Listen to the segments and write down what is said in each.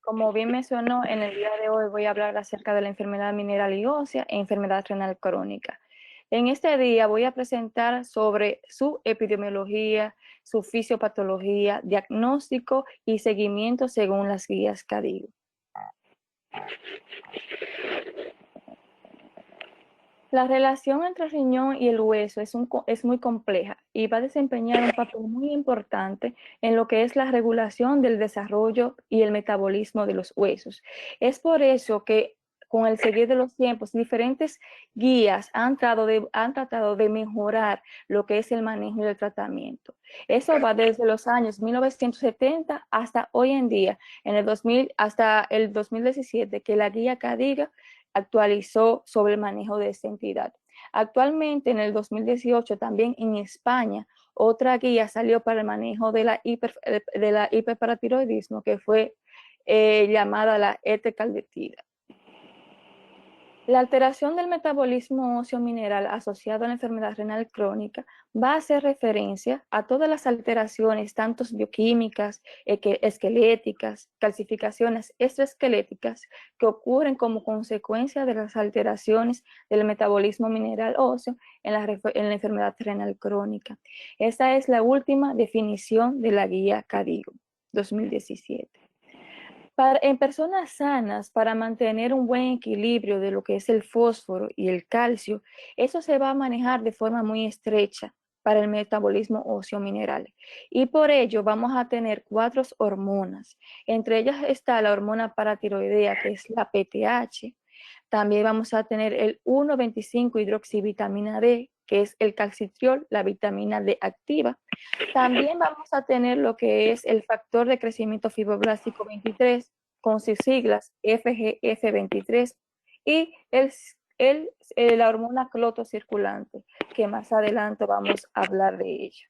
Como bien mencionó, en el día de hoy voy a hablar acerca de la enfermedad mineral y ósea e enfermedad renal crónica. En este día voy a presentar sobre su epidemiología, su fisiopatología, diagnóstico y seguimiento según las guías CADIGO. La relación entre el riñón y el hueso es muy compleja y va a desempeñar un papel muy importante en lo que es la regulación del desarrollo y el metabolismo de los huesos. Es por eso que con el seguir de los tiempos, diferentes guías han tratado de mejorar lo que es el manejo y el tratamiento. Eso va desde los años 1970 hasta hoy en día, en el 2000, hasta el 2017, que la guía CADIGO actualizó sobre el manejo de esta entidad. Actualmente, en el 2018, también en España, otra guía salió para el manejo de la hiperparatiroidismo, que fue llamada la ETCaldetida. La alteración del metabolismo óseo mineral asociado a la enfermedad renal crónica va a hacer referencia a todas las alteraciones, tanto bioquímicas, esqueléticas, calcificaciones extraesqueléticas, que ocurren como consecuencia de las alteraciones del metabolismo mineral óseo en la enfermedad renal crónica. Esta es la última definición de la guía CADIGO 2017. En personas sanas, para mantener un buen equilibrio de lo que es el fósforo y el calcio, eso se va a manejar de forma muy estrecha para el metabolismo óseo mineral. Y por ello vamos a tener 4 hormonas. Entre ellas está la hormona paratiroidea, que es la PTH. También vamos a tener el 1,25-hidroxivitamina D, que es el calcitriol, la vitamina D activa. También vamos a tener lo que es el factor de crecimiento fibroblástico 23, con sus siglas FGF23, y la hormona cloto circulante, que más adelante vamos a hablar de ello.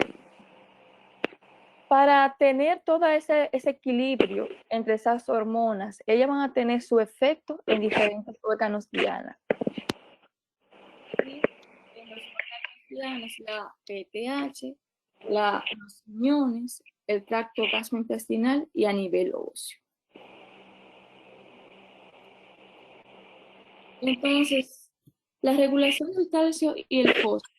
Para tener todo ese equilibrio entre esas hormonas, ellas van a tener su efecto en diferentes órganos diana. Y en los órganos dianas, la PTH, los riñones, el tracto gastrointestinal y a nivel óseo. Entonces, la regulación del calcio y el fósforo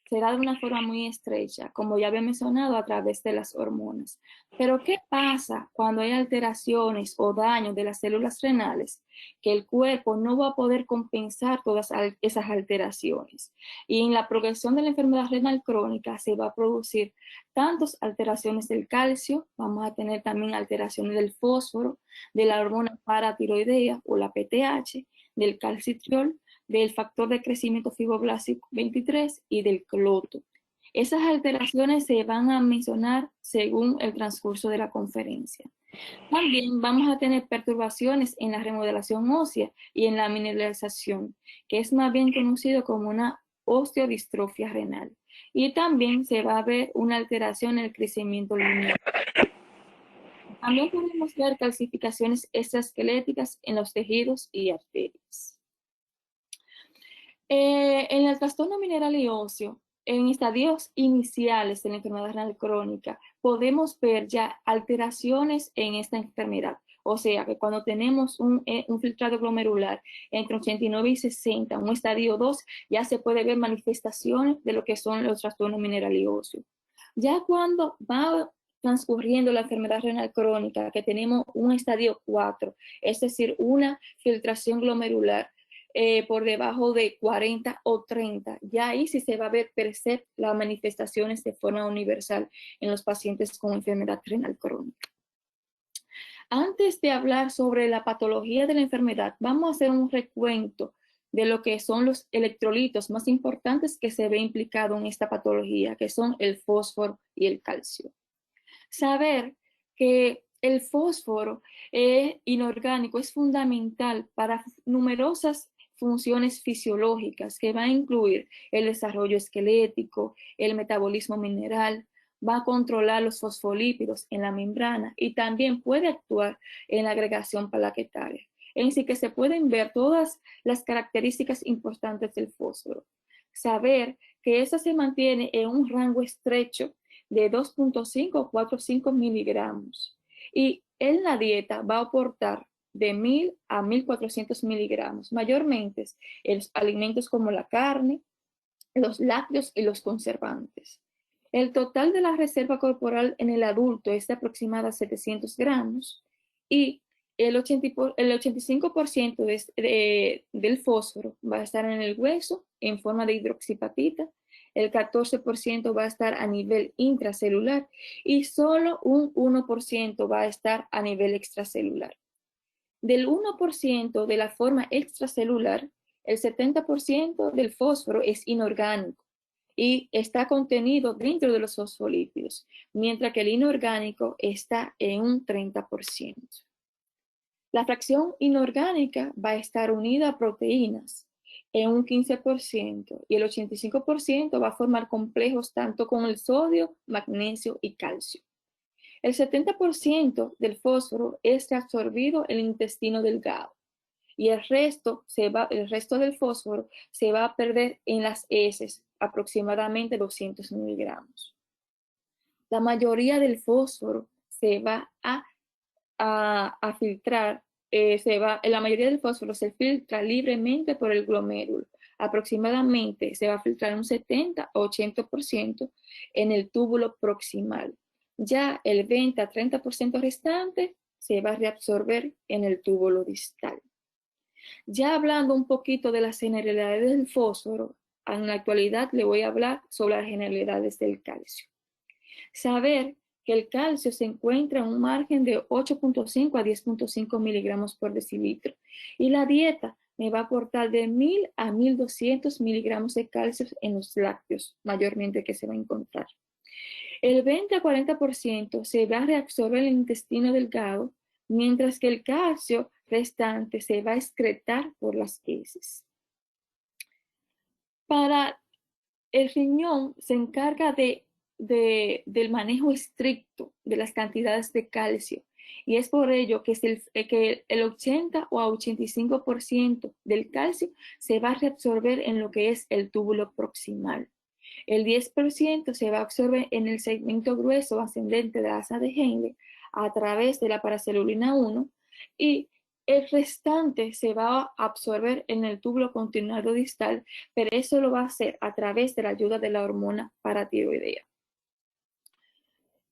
será de una forma muy estrecha, como ya había mencionado, a través de las hormonas. Pero, ¿qué pasa cuando hay alteraciones o daños de las células renales? Que el cuerpo no va a poder compensar todas esas alteraciones. Y en la progresión de la enfermedad renal crónica se va a producir tantas alteraciones del calcio, vamos a tener también alteraciones del fósforo, de la hormona paratiroidea o la PTH, del calcitriol, del factor de crecimiento fibroblástico 23 y del cloto. Esas alteraciones se van a mencionar según el transcurso de la conferencia. También vamos a tener perturbaciones en la remodelación ósea y en la mineralización, que es más bien conocido como una osteodistrofia renal. Y también se va a ver una alteración en el crecimiento lineal. También podemos ver calcificaciones extraesqueléticas en los tejidos y arterias. En el trastorno mineral y óseo, en estadios iniciales de la enfermedad renal crónica, podemos ver ya alteraciones en esta enfermedad. O sea, que cuando tenemos un filtrado glomerular entre 89 y 60, un estadio 2, ya se puede ver manifestaciones de lo que son los trastornos mineral y óseo. Ya cuando va transcurriendo la enfermedad renal crónica, que tenemos un estadio 4, es decir, una filtración glomerular, por debajo de 40 o 30, ya ahí sí se va a ver per se las manifestaciones de forma universal en los pacientes con enfermedad renal crónica. Antes de hablar sobre la patología de la enfermedad, vamos a hacer un recuento de lo que son los electrolitos más importantes que se ve implicado en esta patología, que son el fósforo y el calcio. Saber que el fósforo inorgánico es fundamental para numerosas funciones fisiológicas que va a incluir el desarrollo esquelético, el metabolismo mineral, va a controlar los fosfolípidos en la membrana y también puede actuar en la agregación plaquetaria. En sí que se pueden ver todas las características importantes del fósforo. Saber que eso se mantiene en un rango estrecho de 2,5 a 4,5 miligramos. Y en la dieta va a aportar de 1000 a 1400 miligramos, mayormente en los alimentos como la carne, los lácteos y los conservantes. El total de la reserva corporal en el adulto es de aproximadamente 700 gramos y el 85% del fósforo va a estar en el hueso en forma de hidroxipatita, el 14% va a estar a nivel intracelular y solo un 1% va a estar a nivel extracelular. Del 1% de la forma extracelular, el 70% del fósforo es inorgánico y está contenido dentro de los fosfolípidos, mientras que el inorgánico está en un 30%. La fracción inorgánica va a estar unida a proteínas en un 15% y el 85% va a formar complejos tanto con el sodio, magnesio y calcio. El 70% del fósforo es reabsorbido en el intestino delgado y el resto del fósforo se va a perder en las heces, aproximadamente 200 miligramos. La mayoría del fósforo se va a filtrar, la mayoría del fósforo se filtra libremente por el glomérulo. Aproximadamente se va a filtrar un 70 o 80% en el túbulo proximal. Ya el 20 a 30% restante se va a reabsorber en el túbulo distal. Ya hablando un poquito de las generalidades del fósforo, en la actualidad le voy a hablar sobre las generalidades del calcio. Saber que el calcio se encuentra en un margen de 8.5 a 10.5 miligramos por decilitro y la dieta me va a aportar de 1000 a 1200 miligramos de calcio en los lácteos, mayormente que se va a encontrar. El 20 a 40% se va a reabsorber en el intestino delgado, mientras que el calcio restante se va a excretar por las heces. Para el riñón se encarga del manejo estricto de las cantidades de calcio y es por ello que el 80 o 85% del calcio se va a reabsorber en lo que es el túbulo proximal. El 10% se va a absorber en el segmento grueso ascendente de la asa de Henle a través de la paracelulina 1 y el restante se va a absorber en el túbulo continuado distal, pero eso lo va a hacer a través de la ayuda de la hormona paratiroidea.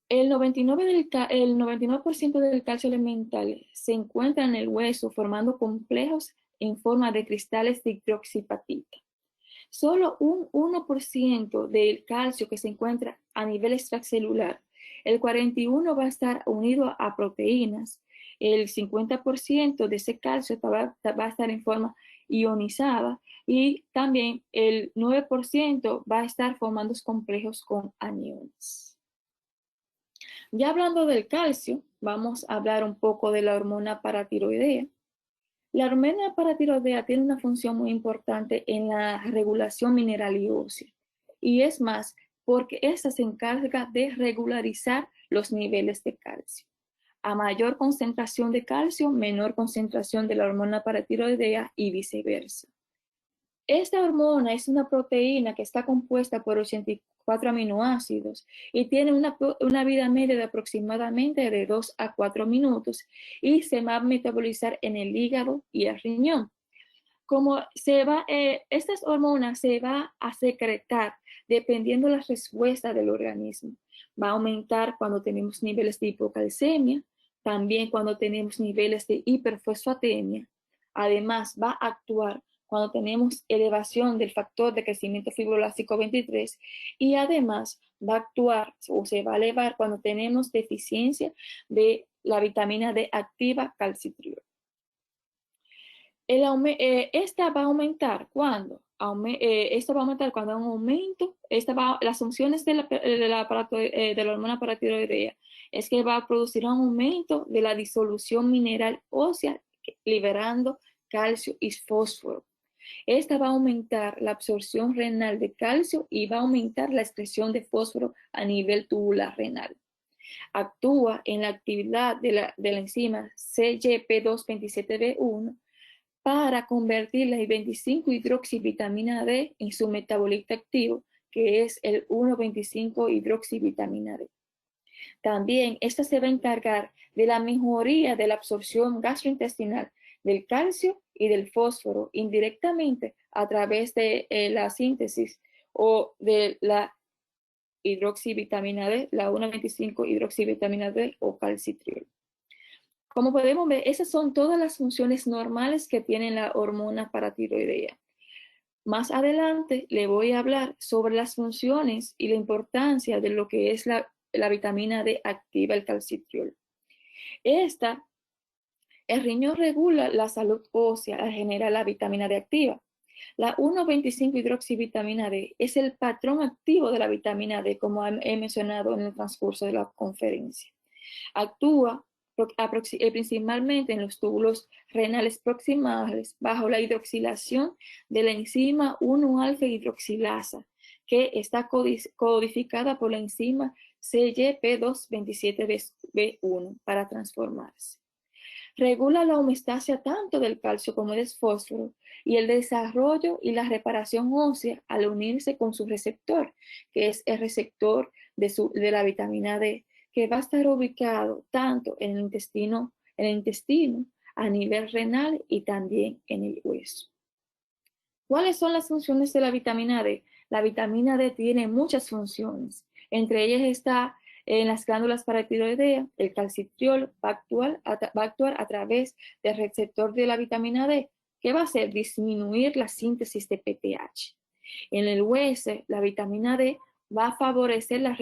El 99% del calcio elemental se encuentra en el hueso formando complejos en forma de cristales de hidroxipatita. Solo un 1% del calcio que se encuentra a nivel extracelular, el 41% va a estar unido a proteínas, el 50% de ese calcio va a estar en forma ionizada y también el 9% va a estar formando complejos con aniones. Ya hablando del calcio, vamos a hablar un poco de la hormona paratiroidea. La hormona paratiroidea tiene una función muy importante en la regulación mineral y ósea. Y es más, porque esta se encarga de regularizar los niveles de calcio. A mayor concentración de calcio, menor concentración de la hormona paratiroidea y viceversa. Esta hormona es una proteína que está compuesta por 84 aminoácidos y tiene una vida media de aproximadamente de 2 a 4 minutos y se va a metabolizar en el hígado y el riñón. Estas hormonas se van a secretar dependiendo de la respuesta del organismo. Va a aumentar cuando tenemos niveles de hipocalcemia, también cuando tenemos niveles de hiperfosfatemia. Además, va a actuar cuando tenemos elevación del factor de crecimiento fibroelástico 23 y además va a actuar o se va a elevar cuando tenemos deficiencia de la vitamina D activa calcitriol. Esta va a aumentar cuando hay un aumento, las funciones de la hormona paratiroidea es que va a producir un aumento de la disolución mineral ósea liberando calcio y fósforo. Esta va a aumentar la absorción renal de calcio y va a aumentar la excreción de fósforo a nivel tubular renal. Actúa en la actividad de la enzima CYP227B1 para convertir la 25-hidroxivitamina D en su metabolito activo, que es el 1,25-hidroxivitamina D. También esta se va a encargar de la mejoría de la absorción gastrointestinal del calcio y del fósforo indirectamente a través de la síntesis o de la hidroxivitamina D, la 1,25 hidroxivitamina D o calcitriol. Como podemos ver, esas son todas las funciones normales que tiene la hormona paratiroidea. Más adelante le voy a hablar sobre las funciones y la importancia de lo que es la vitamina D activa, el calcitriol. El riñón regula la salud ósea, genera la vitamina D activa. La 1,25 hidroxivitamina D es el patrón activo de la vitamina D, como he mencionado en el transcurso de la conferencia. Actúa principalmente en los túbulos renales proximales bajo la hidroxilación de la enzima 1-alfa hidroxilasa, que está codificada por la enzima CYP227B1 para transformarse. Regula la homeostasia tanto del calcio como del fósforo y el desarrollo y la reparación ósea al unirse con su receptor, que es el receptor de la vitamina D, que va a estar ubicado tanto en el intestino a nivel renal y también en el hueso. ¿Cuáles son las funciones de la vitamina D? La vitamina D tiene muchas funciones. Entre ellas está en las glándulas paratiroideas, el calcitriol va a actuar a través del receptor de la vitamina D, que va a hacer disminuir la síntesis de PTH. En el hueso, la vitamina D va a favorecer la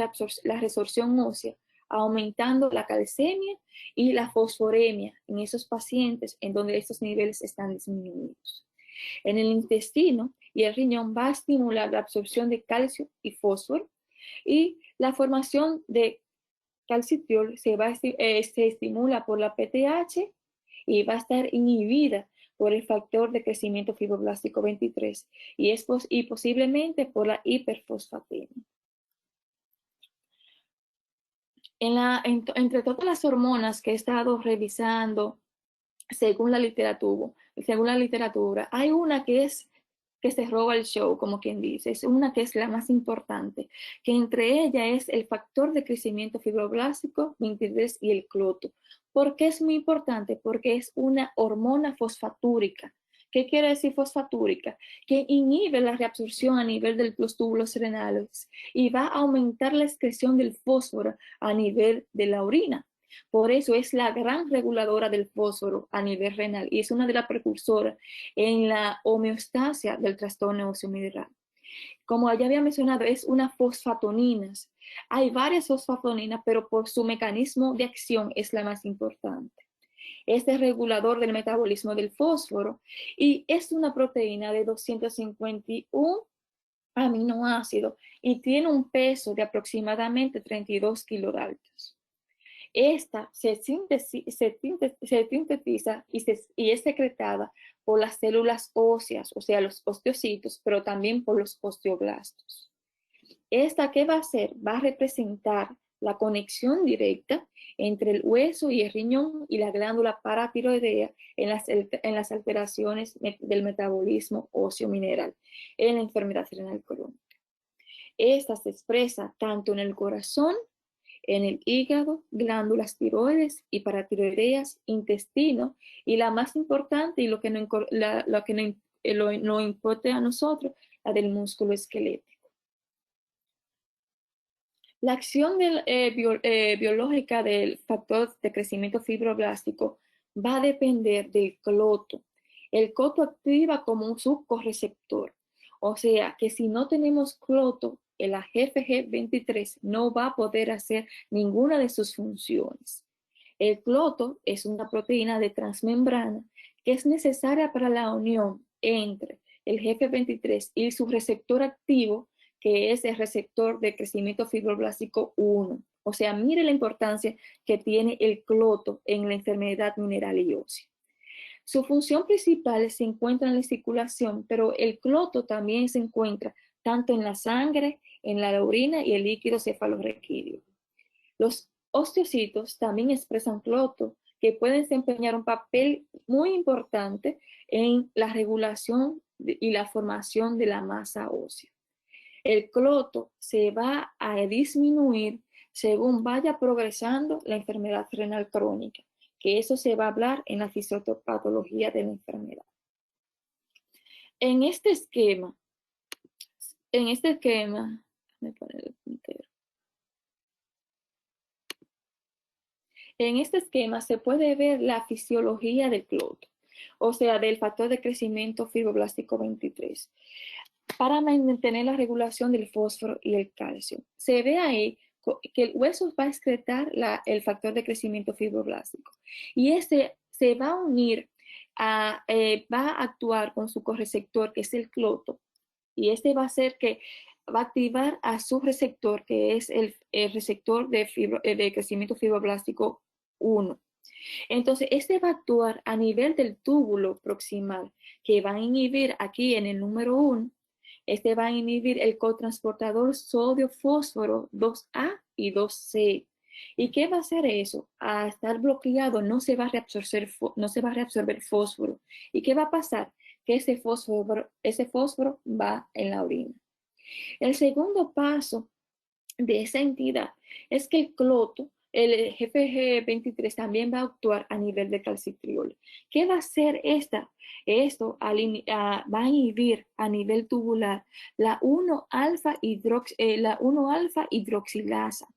resorción ósea, aumentando la calcemia y la fosforemia en esos pacientes en donde estos niveles están disminuidos. En el intestino y el riñón va a estimular la absorción de calcio y fósforo y la formación de calcitriol se estimula por la PTH y va a estar inhibida por el factor de crecimiento fibroblástico 23 y posiblemente por la hiperfosfatemia. Entre todas las hormonas que he estado revisando según la literatura, hay una que se roba el show, como quien dice, es una que es la más importante, que entre ellas es el factor de crecimiento fibroblástico 23 y el cloto. ¿Por qué es muy importante? Porque es una hormona fosfatúrica. ¿Qué quiere decir fosfatúrica? Que inhibe la reabsorción a nivel de los túbulos renales y va a aumentar la excreción del fósforo a nivel de la orina. Por eso es la gran reguladora del fósforo a nivel renal y es una de las precursoras en la homeostasia del trastorno óseo mineral. Como ya había mencionado, es una fosfatonina. Hay varias fosfatoninas, pero por su mecanismo de acción es la más importante. Es el regulador del metabolismo del fósforo y es una proteína de 251 aminoácidos y tiene un peso de aproximadamente 32 kilodaltons. Esta se sintetiza y es secretada por las células óseas, o sea, los osteocitos, pero también por los osteoblastos. ¿Esta qué va a hacer? Va a representar la conexión directa entre el hueso y el riñón y la glándula paratiroidea en las alteraciones del metabolismo óseo mineral en la enfermedad renal crónica. Esta se expresa tanto en el corazón, en el hígado, glándulas tiroides y paratiroideas, intestino, y la más importante y lo que nos importa a nosotros, la del músculo esquelético. La acción biológica del factor de crecimiento fibroblástico va a depender del cloto. El cloto activa como un subcorreceptor, o sea que si no tenemos cloto, el GFG23 no va a poder hacer ninguna de sus funciones. El cloto es una proteína de transmembrana que es necesaria para la unión entre el GF23 y su receptor activo, que es el receptor de crecimiento fibroblástico 1. O sea, mire la importancia que tiene el cloto en la enfermedad mineral y ósea. Su función principal se encuentra en la circulación, pero el cloto también se encuentra tanto en la sangre, en la orina y el líquido cefalorraquídeo. Los osteocitos también expresan cloto, que pueden desempeñar un papel muy importante en la regulación y la formación de la masa ósea. El cloto se va a disminuir según vaya progresando la enfermedad renal crónica, que eso se va a hablar en la fisiopatología de la enfermedad. En este esquema, déjame poner el puntero. En este esquema se puede ver la fisiología del cloto, o sea, del factor de crecimiento fibroblástico 23, para mantener la regulación del fósforo y el calcio. Se ve ahí que el hueso va a excretar el factor de crecimiento fibroblástico y este se va a unir, va a actuar con su correceptor, que es el cloto, y este va a hacer que va a activar a su receptor, que es el receptor de crecimiento fibroblástico 1. Entonces, este va a actuar a nivel del túbulo proximal, que va a inhibir aquí en el número 1, este va a inhibir el cotransportador sodio-fósforo 2A y 2C. ¿Y qué va a hacer eso? A estar bloqueado no se va a reabsorber fósforo. ¿Y qué va a pasar? Que ese fósforo va en la orina. El segundo paso de esa entidad es que el cloto, el GFG23, también va a actuar a nivel de calcitriol. ¿Qué va a hacer esta? Esto va a inhibir a nivel tubular la 1-alfa hidroxilasa,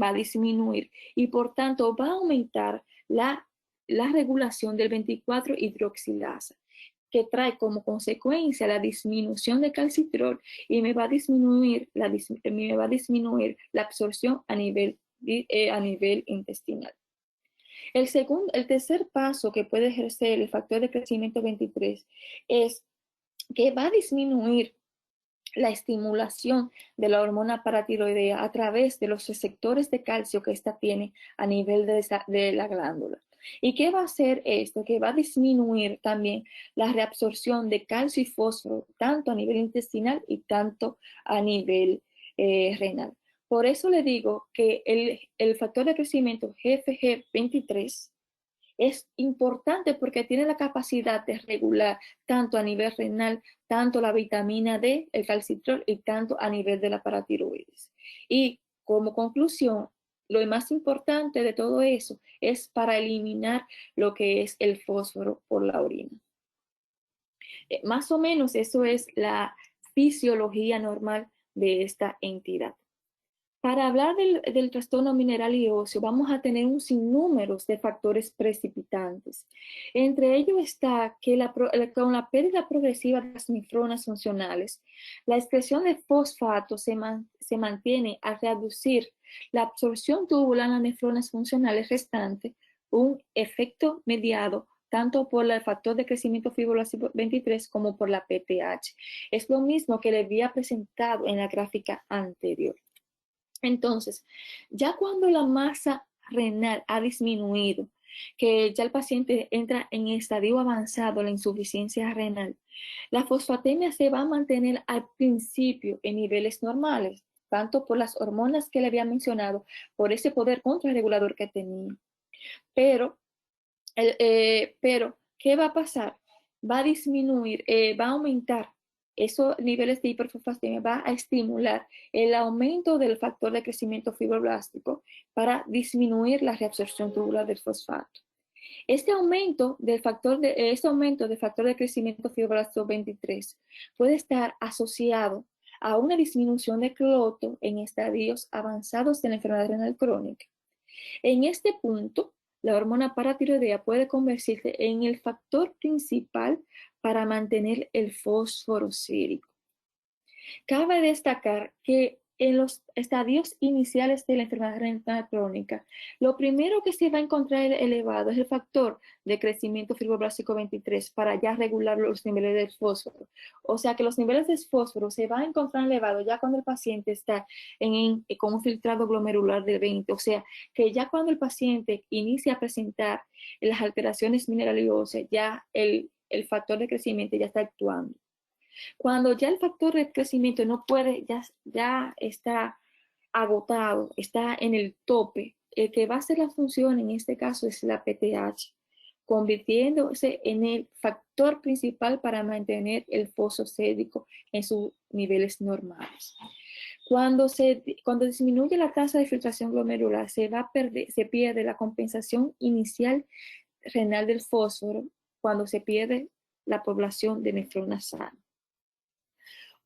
va a disminuir y por tanto va a aumentar la regulación del 24 hidroxilasa, que trae como consecuencia la disminución de calcitriol y me va a disminuir la absorción a nivel intestinal. El tercer paso que puede ejercer el factor de crecimiento 23 es que va a disminuir la estimulación de la hormona paratiroidea a través de los receptores de calcio que ésta tiene a nivel de la glándula. ¿Y qué va a hacer esto? Que va a disminuir también la reabsorción de calcio y fósforo, tanto a nivel intestinal y tanto a nivel renal. Por eso le digo que el factor de crecimiento GFG23 es importante porque tiene la capacidad de regular tanto a nivel renal, tanto la vitamina D, el calcitriol y tanto a nivel de la paratiroides. Y como conclusión, lo más importante de todo eso es para eliminar lo que es el fósforo por la orina. Más o menos eso es la fisiología normal de esta entidad. Para hablar del trastorno mineral y óseo, vamos a tener un sinnúmero de factores precipitantes. Entre ellos está que con la pérdida progresiva de las nefronas funcionales, la excreción de fosfato se mantiene a reducir la absorción tubular en las nefronas funcionales restantes, un efecto mediado tanto por el factor de crecimiento fibroblástico 23 como por la PTH. Es lo mismo que le había presentado en la gráfica anterior. Entonces, ya cuando la masa renal ha disminuido, que ya el paciente entra en estadio avanzado, la insuficiencia renal, la fosfatemia se va a mantener al principio en niveles normales, tanto por las hormonas que le había mencionado, por ese poder contrarregulador que tenía. Pero, ¿qué va a pasar? Va a disminuir, va a aumentar esos niveles de hiperfosfatemia, va a estimular el aumento del factor de crecimiento fibroblástico para disminuir la reabsorción tubular del fosfato. Este aumento del factor de crecimiento fibroblástico 23 puede estar asociado a una disminución de cloto en estadios avanzados de la enfermedad renal crónica. En este punto, la hormona paratiroidea puede convertirse en el factor principal para mantener el fósforo sérico. Cabe destacar que en los estadios iniciales de la enfermedad renal crónica, lo primero que se va a encontrar elevado es el factor de crecimiento fibroblástico 23 para ya regular los niveles de fósforo. O sea que los niveles de fósforo se van a encontrar elevados ya cuando el paciente está con un filtrado glomerular de 20. O sea que ya cuando el paciente inicia a presentar las alteraciones mineraliosas, ya el factor de crecimiento ya está actuando. Cuando ya el factor de crecimiento no puede, ya está agotado, está en el tope, el que va a hacer la función en este caso es la PTH, convirtiéndose en el factor principal para mantener el fósforo sérico en sus niveles normales. Cuando disminuye la tasa de filtración glomerular, se pierde la compensación inicial renal del fósforo cuando se pierde la población de nefronas sanas.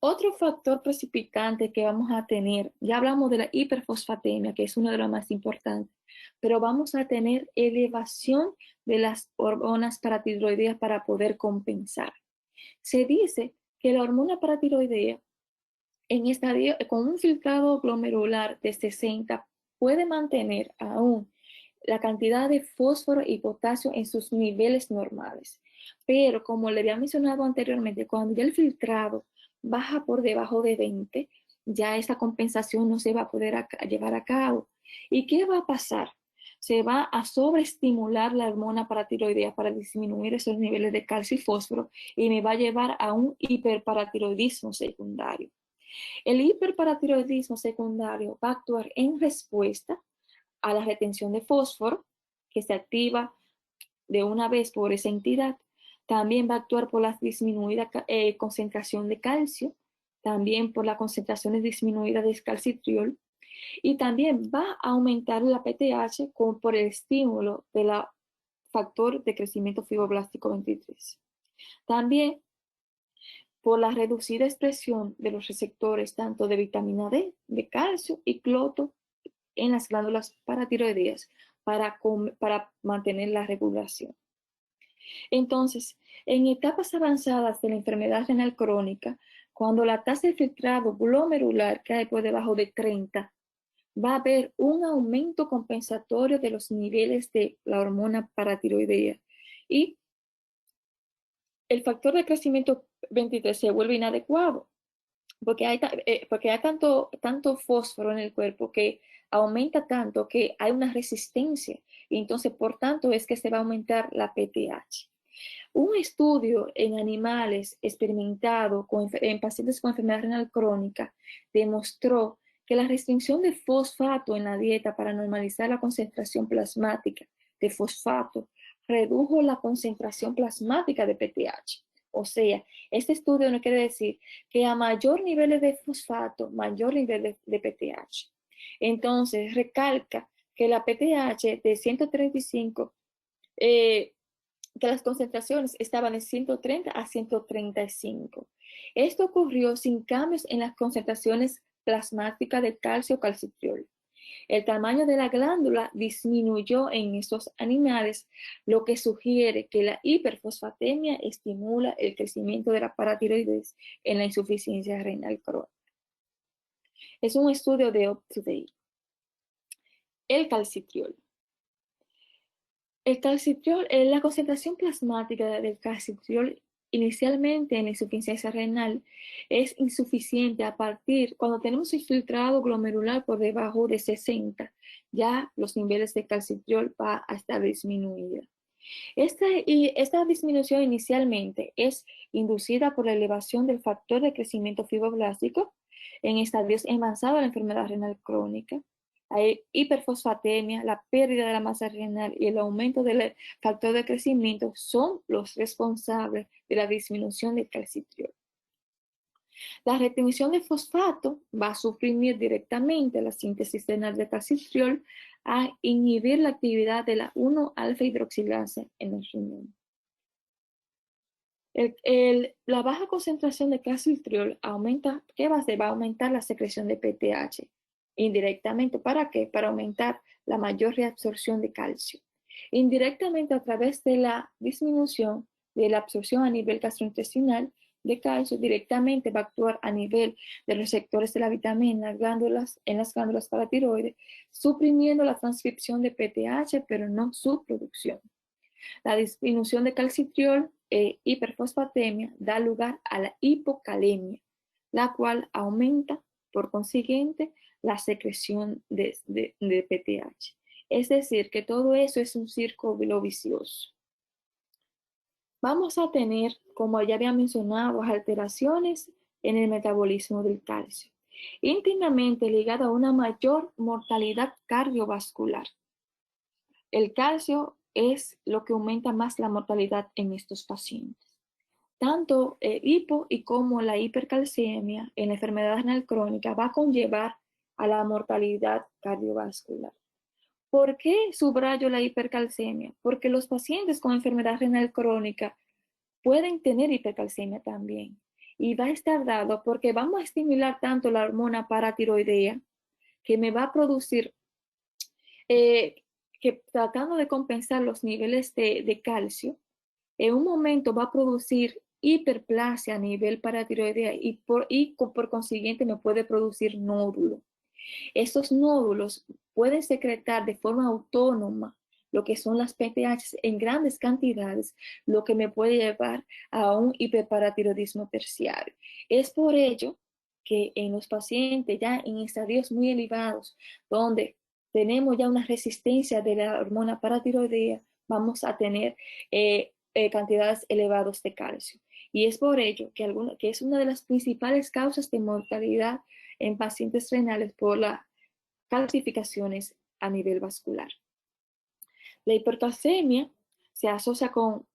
Otro factor precipitante que vamos a tener, ya hablamos de la hiperfosfatemia, que es uno de los más importantes, pero vamos a tener elevación de las hormonas paratiroideas para poder compensar. Se dice que la hormona paratiroidea en estadio, con un filtrado glomerular de 60 puede mantener aún la cantidad de fósforo y potasio en sus niveles normales. Pero como le había mencionado anteriormente, cuando ya el filtrado baja por debajo de 20, ya esa compensación no se va a poder llevar a cabo. ¿Y qué va a pasar? Se va a sobreestimular la hormona paratiroidea para disminuir esos niveles de calcio y fósforo y me va a llevar a un hiperparatiroidismo secundario. El hiperparatiroidismo secundario va a actuar en respuesta a la retención de fósforo, que se activa de una vez por esa entidad. También va a actuar por la disminuida concentración de calcio, también por la concentración disminuida de calcitriol, y también va a aumentar la PTH por el estímulo del factor de crecimiento fibroblástico 23. También por la reducida expresión de los receptores tanto de vitamina D, de calcio y cloto en las glándulas paratiroideas para mantener la regulación. Entonces, en etapas avanzadas de la enfermedad renal crónica, cuando la tasa de filtrado glomerular cae por debajo de 30, va a haber un aumento compensatorio de los niveles de la hormona paratiroidea y el factor de crecimiento 23 se vuelve inadecuado porque hay tanto fósforo en el cuerpo que aumenta tanto que hay una resistencia y entonces por tanto es que se va a aumentar la PTH. Un estudio en animales experimentado en pacientes con enfermedad renal crónica demostró que la restricción de fosfato en la dieta para normalizar la concentración plasmática de fosfato redujo la concentración plasmática de PTH. O sea, este estudio no quiere decir que a mayor nivel de fosfato, mayor nivel de PTH. Entonces, recalca que la PTH de 135, que las concentraciones estaban de 130 a 135. Esto ocurrió sin cambios en las concentraciones plasmáticas de calcio o calcitriol. El tamaño de la glándula disminuyó en estos animales, lo que sugiere que la hiperfosfatemia estimula el crecimiento de la paratiroides en la insuficiencia renal crónica. Es un estudio de UpToDate. El calcitriol. El calcitriol, la concentración plasmática del calcitriol inicialmente en la insuficiencia renal es insuficiente cuando tenemos infiltrado glomerular por debajo de 60, ya los niveles de calcitriol van a estar disminuidos. Esta disminución inicialmente es inducida por la elevación del factor de crecimiento fibroblástico en estadios avanzados de la enfermedad renal crónica. Hay hiperfosfatemia, la pérdida de la masa renal y el aumento del factor de crecimiento son los responsables de la disminución del calcitriol. La retención de fosfato va a suprimir directamente la síntesis renal de calcitriol a inhibir la actividad de la 1-alfa hidroxilasa en el riñón. La baja concentración de calcitriol aumenta, ¿qué va a hacer? Va a aumentar la secreción de PTH indirectamente. ¿Para qué? Para aumentar la mayor reabsorción de calcio. Indirectamente a través de la disminución de la absorción a nivel gastrointestinal de calcio, directamente va a actuar a nivel de los receptores de la vitamina en las glándulas paratiroides, suprimiendo la transcripción de PTH, pero no su producción. La disminución de calcitriol e hiperfosfatemia da lugar a la hipocalemia, la cual aumenta, por consiguiente, la secreción de PTH. Es decir, que todo eso es un círculo vicioso. Vamos a tener, como ya había mencionado, alteraciones en el metabolismo del calcio, íntimamente ligado a una mayor mortalidad cardiovascular. El calcio es lo que aumenta más la mortalidad en estos pacientes. tanto el hipo y como la hipercalcemia en la enfermedad renal crónica va a conllevar a la mortalidad cardiovascular. ¿Por qué subrayo la hipercalcemia? Porque los pacientes con enfermedad renal crónica pueden tener hipercalcemia también. Y va a estar dado porque vamos a estimular tanto la hormona paratiroidea que me va a producir, eh, que tratando de compensar los niveles de calcio, en un momento va a producir hiperplasia a nivel paratiroidea por consiguiente me puede producir nódulo. Estos nódulos pueden secretar de forma autónoma lo que son las PTH en grandes cantidades, lo que me puede llevar a un hiperparatiroidismo terciario. Es por ello que en los pacientes ya en estadios muy elevados, donde tenemos ya una resistencia de la hormona paratiroidea, vamos a tener cantidades elevadas de calcio. Y es por ello que es una de las principales causas de mortalidad en pacientes renales por las calcificaciones a nivel vascular. La hipercalcemia se asocia con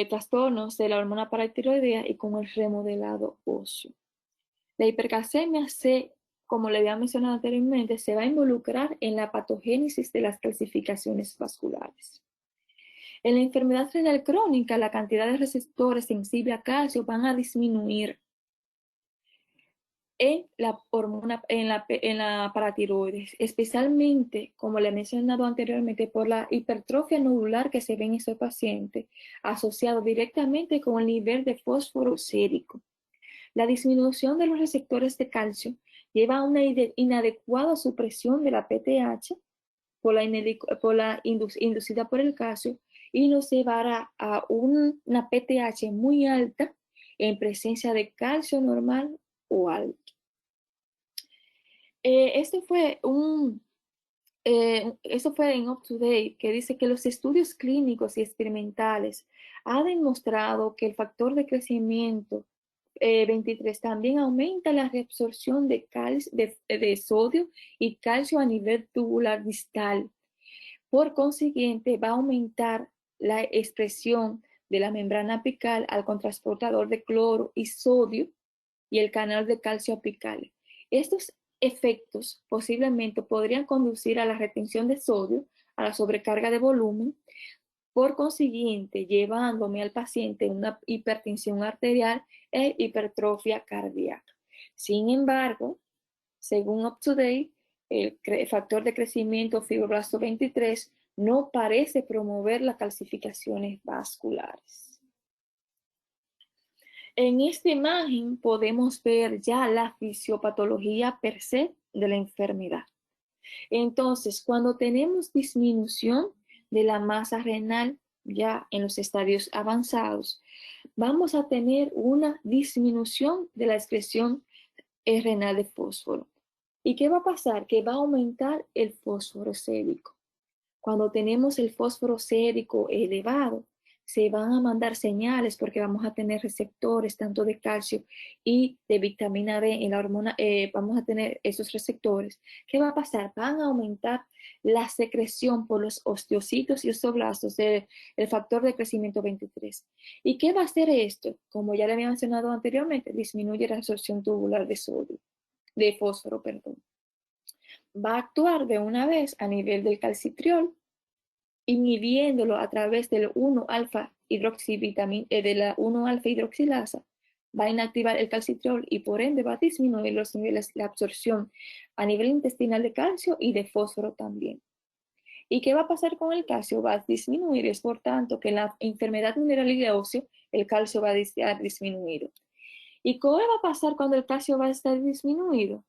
trastornos de la hormona paratiroidea y con el remodelado óseo. La hipercalcemia como le había mencionado anteriormente, se va a involucrar en la patogénesis de las calcificaciones vasculares. En la enfermedad renal crónica, la cantidad de receptores sensibles a calcio van a disminuir en la hormona, en la paratiroides, especialmente, como le he mencionado anteriormente, por la hipertrofia nodular que se ve en estos pacientes, asociado directamente con el nivel de fósforo sérico. La disminución de los receptores de calcio lleva a una inadecuada supresión de la PTH inducida por el calcio y nos llevará a una PTH muy alta en presencia de calcio normal o alto. Esto fue en UpToDate, que dice que los estudios clínicos y experimentales han demostrado que el factor de crecimiento 23 también aumenta la reabsorción de sodio y calcio a nivel tubular distal. Por consiguiente, va a aumentar la expresión de la membrana apical al contrasportador de cloro y sodio y el canal de calcio apical. Estos efectos posiblemente podrían conducir a la retención de sodio, a la sobrecarga de volumen, por consiguiente llevándome al paciente una hipertensión arterial e hipertrofia cardíaca. Sin embargo, según UpToDate, el factor de crecimiento fibroblasto 23 no parece promover las calcificaciones vasculares. En esta imagen podemos ver ya la fisiopatología per se de la enfermedad. Entonces, cuando tenemos disminución de la masa renal ya en los estadios avanzados, vamos a tener una disminución de la excreción renal de fósforo. ¿Y qué va a pasar? Que va a aumentar el fósforo sérico. Cuando tenemos el fósforo sérico elevado, se van a mandar señales porque vamos a tener receptores tanto de calcio y de vitamina D en la hormona, vamos a tener esos receptores. ¿Qué va a pasar? Van a aumentar la secreción por los osteocitos y osteoblastos del factor de crecimiento 23. ¿Y qué va a hacer esto? Como ya le había mencionado anteriormente, disminuye la absorción tubular de fósforo, perdón. Va a actuar de una vez a nivel del calcitriol, inhibiéndolo a través del 1-alfa de la 1-alfa hidroxilasa, va a inactivar el calcitriol y por ende va a disminuir los niveles de absorción a nivel intestinal de calcio y de fósforo también. ¿Y qué va a pasar con el calcio? Va a disminuir, es por tanto que en la enfermedad mineral y óseo el calcio va a estar disminuido. ¿Y qué va a pasar cuando el calcio va a estar disminuido?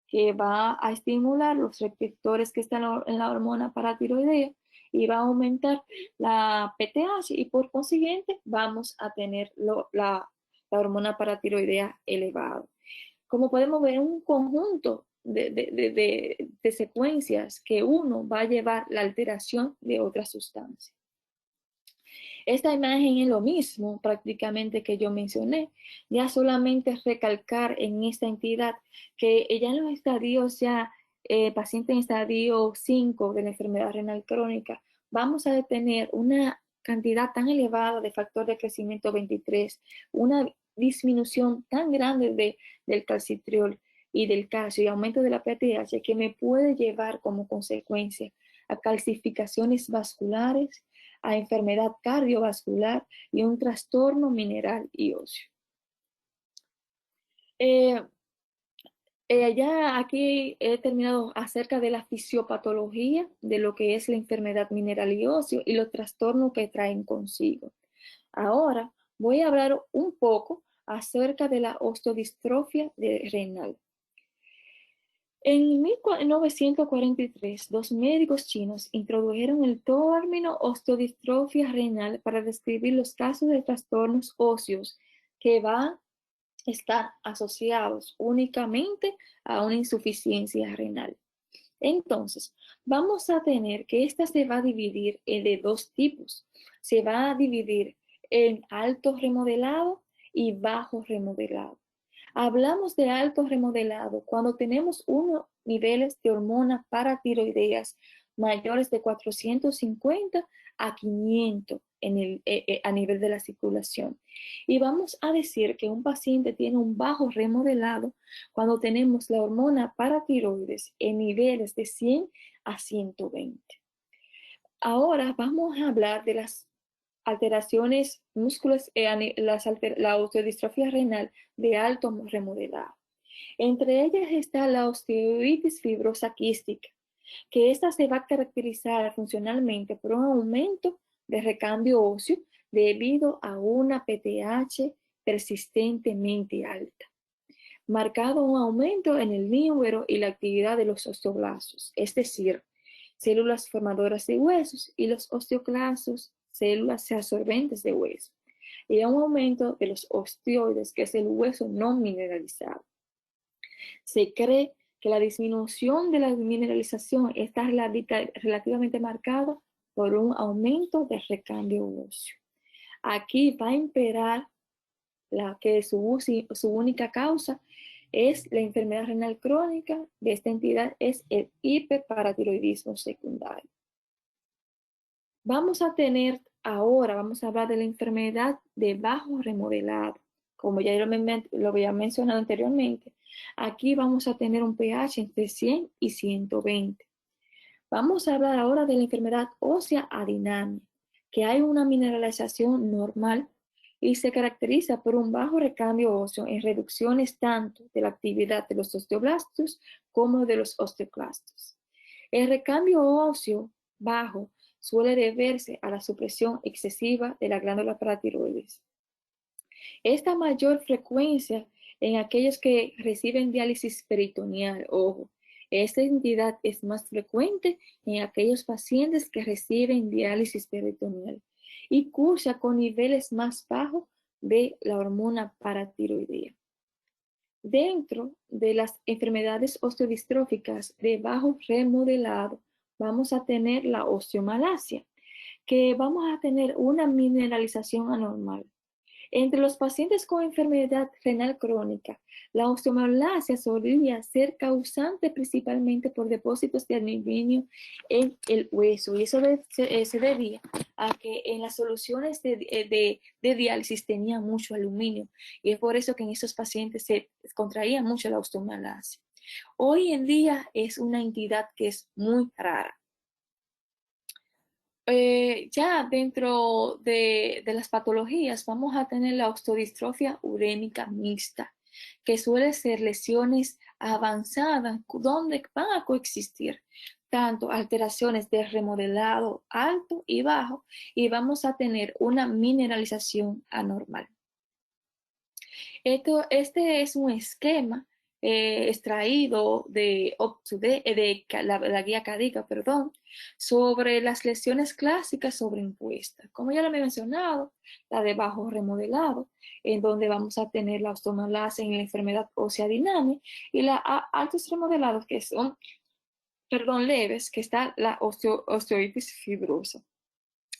Que va a estimular los receptores que están en la hormona paratiroidea y va a aumentar la PTH y por consiguiente vamos a tener la hormona paratiroidea elevada. Como podemos ver, un conjunto de secuencias que uno va a llevar la alteración de otra sustancia. Esta imagen es lo mismo prácticamente que yo mencioné, ya solamente recalcar en esta entidad que ya en los estadios paciente en estadio 5 de la enfermedad renal crónica, vamos a tener una cantidad tan elevada de factor de crecimiento 23, una disminución tan grande del calcitriol y del calcio y aumento de la PTH que me puede llevar como consecuencia a calcificaciones vasculares, a enfermedad cardiovascular y un trastorno mineral y óseo. Ya aquí he terminado acerca de la fisiopatología de lo que es la enfermedad mineral y óseo y los trastornos que traen consigo. Ahora voy a hablar un poco acerca de la osteodistrofia renal. En 1943, dos médicos chinos introdujeron el término osteodistrofia renal para describir los casos de trastornos óseos que van estar asociados únicamente a una insuficiencia renal. Entonces, vamos a tener que esta se va a dividir de dos tipos. Se va a dividir en alto remodelado y bajo remodelado. Hablamos de alto remodelado cuando tenemos unos niveles de hormonas paratiroideas mayores de 450 a 500 a nivel de la circulación. Y vamos a decir que un paciente tiene un bajo remodelado cuando tenemos la hormona paratiroides en niveles de 100 a 120. Ahora vamos a hablar de las alteraciones musculares, la osteodistrofia renal de alto remodelado. Entre ellas está la osteoitis fibrosa quística, que esta se va a caracterizar funcionalmente por un aumento de recambio óseo debido a una PTH persistentemente alta, marcado un aumento en el número y la actividad de los osteoblastos, es decir, células formadoras de huesos, y los osteoclastos, células absorbentes de hueso, y un aumento de los osteoides, que es el hueso no mineralizado. Se cree que la disminución de la mineralización está relativamente marcada por un aumento del recambio óseo. Aquí va a imperar que su única causa es la enfermedad renal crónica de esta entidad, es el hiperparatiroidismo secundario. Vamos a hablar de la enfermedad de bajo remodelado. Como ya lo había mencionado anteriormente, aquí vamos a tener un pH entre 100 y 120. Vamos a hablar ahora de la enfermedad ósea adinámica, que hay una mineralización normal y se caracteriza por un bajo recambio óseo en reducciones tanto de la actividad de los osteoblastos como de los osteoclastos. El recambio óseo bajo suele deberse a la supresión excesiva de la glándula paratiroides. Esta mayor frecuencia en aquellos que reciben diálisis peritoneal, ojo, esta entidad es más frecuente en aquellos pacientes que reciben diálisis peritoneal y cursa con niveles más bajos de la hormona paratiroidea. Dentro de las enfermedades osteodistróficas de bajo remodelado, vamos a tener la osteomalacia, que vamos a tener una mineralización anormal. Entre los pacientes con enfermedad renal crónica, la osteomalacia solía ser causante principalmente por depósitos de aluminio en el hueso, y eso se debía a que en las soluciones de diálisis tenía mucho aluminio, y es por eso que en esos pacientes se contraía mucho la osteomalacia. Hoy en día es una entidad que es muy rara. Ya dentro de las patologías vamos a tener la osteodistrofia urémica mixta, que suele ser lesiones avanzadas donde van a coexistir tanto alteraciones de remodelado alto y bajo, y vamos a tener una mineralización anormal. Este es un esquema extraído de la guía CADICA, sobre las lesiones clásicas sobreimpuestas. Como ya lo he mencionado, la de bajo remodelado, en donde vamos a tener la osteomalacia en la enfermedad ósea dinámica, y la altos remodelados, que son, leves, que está la osteoitis fibrosa.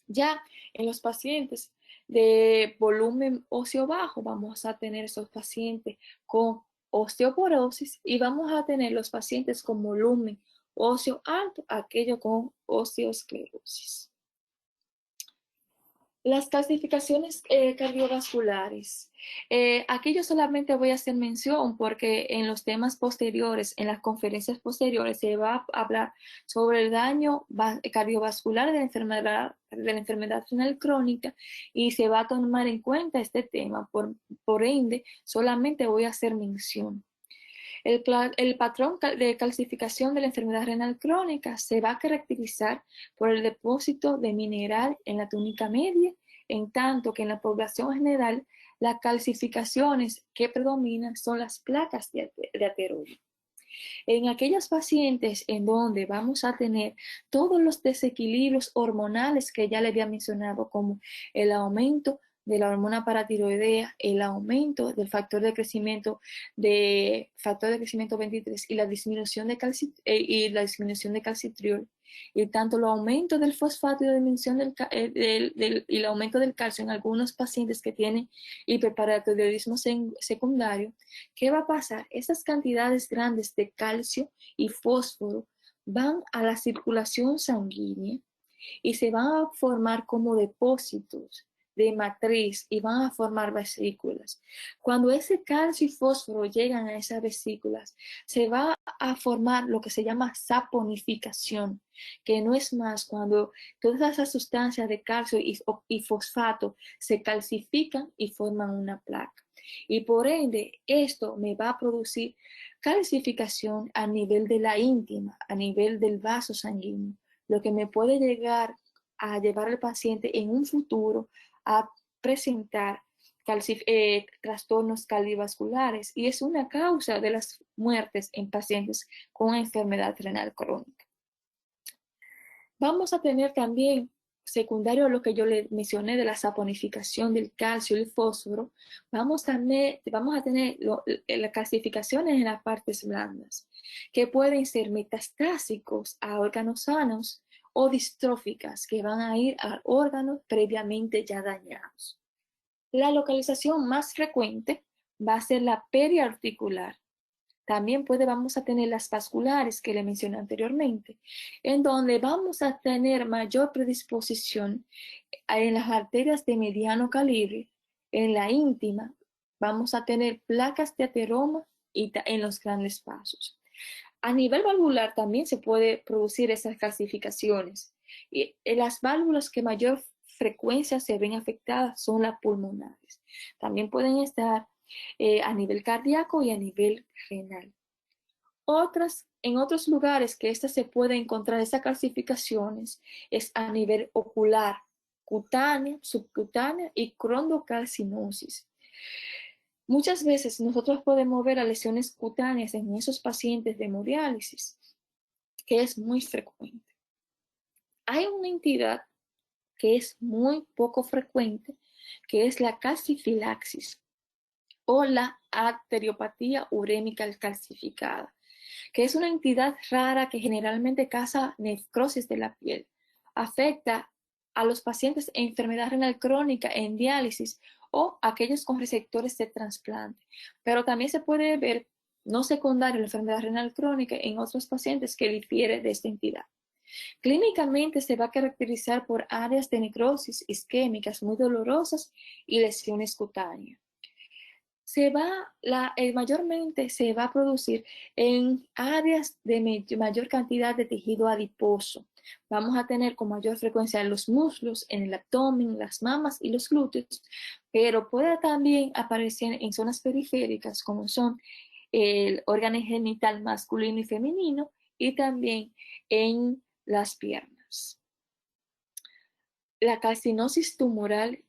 Ya en los pacientes de volumen óseo bajo, vamos a tener esos pacientes con osteoporosis, y vamos a tener los pacientes con volumen óseo alto, aquellos con osteoesclerosis. Las clasificaciones cardiovasculares. Aquí yo solamente voy a hacer mención porque en los temas posteriores, en las conferencias posteriores, se va a hablar sobre el daño cardiovascular de la enfermedad renal crónica y se va a tomar en cuenta este tema. Por ende, solamente voy a hacer mención. El patrón de calcificación de la enfermedad renal crónica se va a caracterizar por el depósito de mineral en la túnica media, en tanto que en la población general las calcificaciones que predominan son las placas de ateroma. En aquellos pacientes en donde vamos a tener todos los desequilibrios hormonales que ya le había mencionado, como el aumento de la hormona paratiroidea, el aumento del factor de crecimiento 23 y la disminución de calcitriol, y tanto el aumento del fosfato y la disminución y el aumento del calcio en algunos pacientes que tienen hiperparatiroidismo secundario. ¿Qué va a pasar? Esas cantidades grandes de calcio y fósforo van a la circulación sanguínea y se van a formar como depósitos de matriz y van a formar vesículas. Cuando ese calcio y fósforo llegan a esas vesículas, se va a formar lo que se llama saponificación, que no es más cuando todas esas sustancias de calcio y fosfato se calcifican y forman una placa. Y por ende, esto me va a producir calcificación a nivel de la íntima, a nivel del vaso sanguíneo, lo que me puede llegar a llevar al paciente en un futuro a presentar trastornos cardiovasculares y es una causa de las muertes en pacientes con enfermedad renal crónica. Vamos a tener también, secundario a lo que yo le mencioné de la saponificación del calcio y el fósforo, vamos a tener las calcificaciones en las partes blandas, que pueden ser metastásicos a órganos sanos o distróficas, que van a ir a órganos previamente ya dañados. La localización más frecuente va a ser la periarticular. También vamos a tener las vasculares que le mencioné anteriormente, en donde vamos a tener mayor predisposición en las arterias de mediano calibre, en la íntima, vamos a tener placas de ateroma y en los grandes vasos. A nivel valvular también se puede producir esas calcificaciones. Y las válvulas que mayor frecuencia se ven afectadas son las pulmonares. También pueden estar a nivel cardíaco y a nivel renal. En otros lugares que se puede encontrar esas calcificaciones es a nivel ocular, cutánea, subcutánea y crondocarcinosis. Muchas veces nosotros podemos ver a lesiones cutáneas en esos pacientes de hemodiálisis, que es muy frecuente. Hay una entidad que es muy poco frecuente, que es la calcifilaxis o la arteriopatía urémica calcificada, que es una entidad rara que generalmente causa necrosis de la piel. Afecta a los pacientes en enfermedad renal crónica en diálisis o aquellos con receptores de trasplante. Pero también se puede ver no secundario la enfermedad renal crónica en otros pacientes que difiere de esta entidad. Clínicamente se va a caracterizar por áreas de necrosis isquémicas muy dolorosas y lesiones cutáneas. Mayormente se va a producir en áreas de mayor cantidad de tejido adiposo. Vamos a tener con mayor frecuencia en los muslos, en el abdomen, las mamas y los glúteos, pero puede también aparecer en zonas periféricas como son el órgano genital masculino y femenino y también en las piernas. La carcinosis tumoral